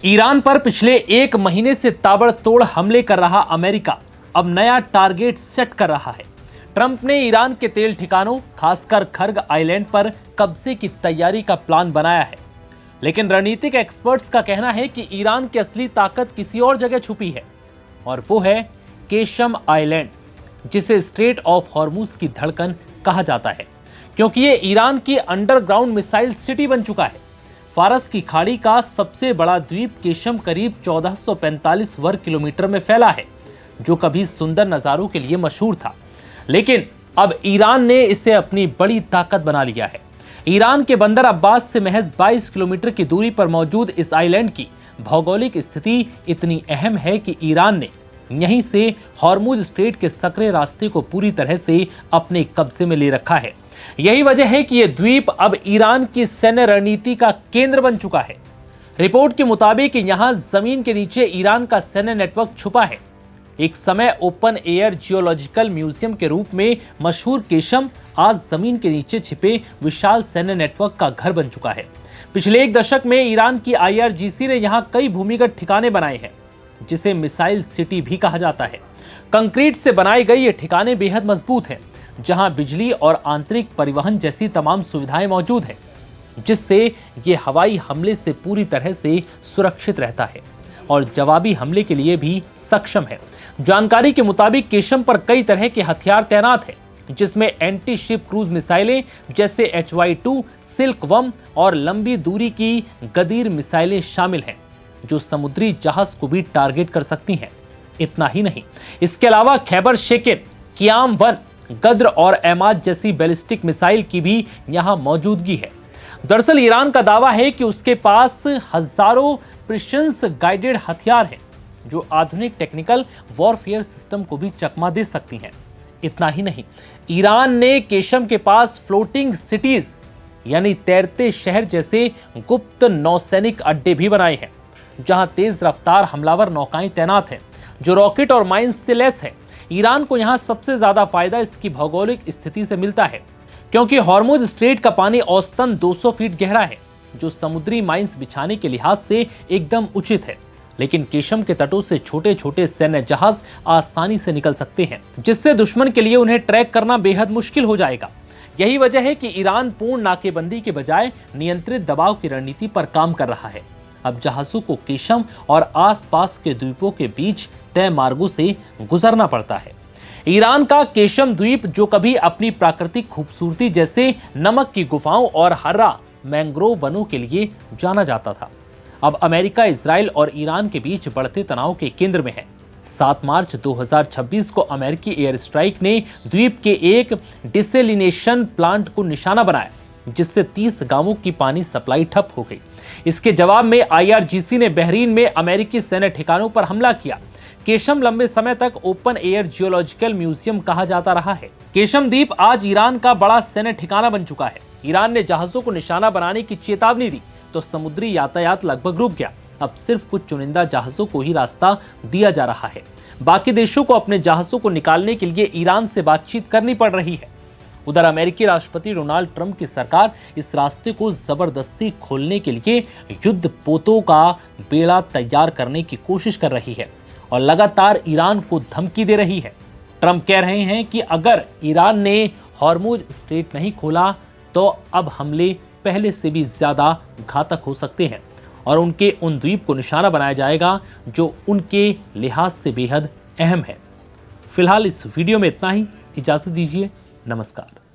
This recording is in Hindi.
ईरान पर पिछले एक महीने से ताबड़तोड़ हमले कर रहा अमेरिका अब नया टारगेट सेट कर रहा है। ट्रंप ने ईरान के तेल ठिकानों, खासकर खर्ग आइलैंड पर कब्जे की तैयारी का प्लान बनाया है। लेकिन रणनीतिक एक्सपर्ट्स का कहना है कि ईरान की असली ताकत किसी और जगह छुपी है, और वो है केशम आइलैंड, जिसे स्ट्रेट ऑफ हॉर्मुज की धड़कन कहा जाता है, क्योंकि ये ईरान की अंडरग्राउंड मिसाइल सिटी बन चुका है। फारस की खाड़ी का सबसे बड़ा द्वीप केशम करीब 1445 वर्ग किलोमीटर में फैला है, जो कभी सुंदर नजारों के लिए मशहूर था, लेकिन अब ईरान ने इसे अपनी बड़ी ताकत बना लिया है। ईरान के बंदर अब्बास से महज 22 किलोमीटर की दूरी पर मौजूद इस आइलैंड की भौगोलिक स्थिति इतनी अहम है कि ईरान ने यहीं से हॉर्मुज स्ट्रेट के सकरे रास्ते को पूरी तरह से अपने कब्जे में ले रखा है। यही वजह है कि यह द्वीप अब ईरान की सैन्य रणनीति का केंद्र बन चुका है। रिपोर्ट के मुताबिक यहां जमीन के नीचे ईरान का सैन्य नेटवर्क छुपा है। एक समय ओपन एयर जियोलॉजिकल म्यूजियम के रूप में मशहूर केशम आज जमीन के नीचे छिपे विशाल सैन्य नेटवर्क का घर बन चुका है। पिछले एक दशक में ईरान की IRGC ने यहां कई भूमिगत ठिकाने बनाए हैं, जिसे मिसाइल सिटी भी कहा जाता है। कंक्रीट से बनाए गए ये ठिकाने बेहद मजबूत हैं, जहां बिजली और आंतरिक परिवहन जैसी तमाम सुविधाएं मौजूद हैं, जिससे ये हवाई हमले से पूरी तरह से सुरक्षित रहता है और जवाबी हमले के लिए भी सक्षम है। जानकारी के मुताबिक केशम पर कई तरह के हथियार तैनात हैं, जिसमें एंटी शिप क्रूज मिसाइलें जैसे HY-2, सिल्कवर्म और लंबी दूरी की गदीर मिसाइलें शामिल हैं, जो समुद्री जहाज को भी टारगेट कर सकती हैं। इतना ही नहीं, इसके अलावा खैबर शेकेन, कियाम-1, गद्र और एमाद जैसी बैलिस्टिक मिसाइल की भी यहां मौजूदगी है। दरअसल ईरान का दावा है कि उसके पास हजारों प्रिसिशन गाइडेड हथियार हैं, जो आधुनिक टेक्निकल वॉरफेयर सिस्टम को भी चकमा दे सकती हैं। इतना ही नहीं, ईरान ने केशम के पास फ्लोटिंग सिटीज यानी तैरते शहर जैसे गुप्त नौसैनिक अड्डे भी बनाए हैं, जहां तेज रफ्तार हमलावर नौकाएं तैनात हैं, जो रॉकेट और माइंस से लैस है। ईरान को यहां सबसे ज्यादा फायदा इसकी भौगोलिक स्थिति से मिलता है, क्योंकि हॉर्मुज स्ट्रेट का पानी औसतन 200 फीट गहरा है, जो समुद्री माइंस बिछाने के लिहाज से एकदम उचित है। लेकिन केशम के तटों से छोटे छोटे सैन्य जहाज आसानी से निकल सकते हैं, जिससे दुश्मन के लिए उन्हें ट्रैक करना बेहद मुश्किल हो जाएगा। यही वजह है कि ईरान पूर्ण नाकेबंदी के बजाय नियंत्रित दबाव की रणनीति पर काम कर रहा है। अब जहाजों को केशम और आसपास के द्वीपों के बीच तय मार्गों से गुजरना पड़ता है। ईरान का केशम द्वीप, जो कभी अपनी प्राकृतिक खूबसूरती जैसे नमक की गुफाओं और हरा मैंग्रोव वनों के लिए जाना जाता था, अब अमेरिका, इजराइल और ईरान के बीच बढ़ते तनाव के केंद्र में है। 7 मार्च 2026 को अमेरिकी एयर स्ट्राइक ने द्वीप के एक डिसेलिनेशन प्लांट को निशाना बनाया, जिससे 30 गांवों की पानी सप्लाई ठप हो गई। इसके जवाब में IRGC ने बहरीन में अमेरिकी सैन्य ठिकानों पर हमला किया। केशम लंबे समय तक ओपन एयर जियोलॉजिकल म्यूजियम कहा जाता रहा है। केशम द्वीप आज ईरान का बड़ा सैन्य ठिकाना बन चुका है। ईरान ने जहाजों को निशाना बनाने की चेतावनी दी तो समुद्री यातायात लगभग रुक गया। अब सिर्फ कुछ चुनिंदा जहाजों को ही रास्ता दिया जा रहा है। बाकी देशों को अपने जहाजों को निकालने के लिए ईरान से बातचीत करनी पड़ रही है। उधर अमेरिकी राष्ट्रपति डोनाल्ड ट्रंप की सरकार इस रास्ते को जबरदस्ती खोलने के लिए युद्ध पोतों का बेड़ा तैयार करने की कोशिश कर रही है और लगातार ईरान को धमकी दे रही है। ट्रंप कह रहे हैं कि अगर ईरान ने हॉर्मुज स्ट्रेट नहीं खोला तो अब हमले पहले से भी ज्यादा घातक हो सकते हैं और उनके उन द्वीप को निशाना बनाया जाएगा जो उनके लिहाज से बेहद अहम है। फिलहाल इस वीडियो में इतना ही। इजाजत दीजिए। नमस्कार।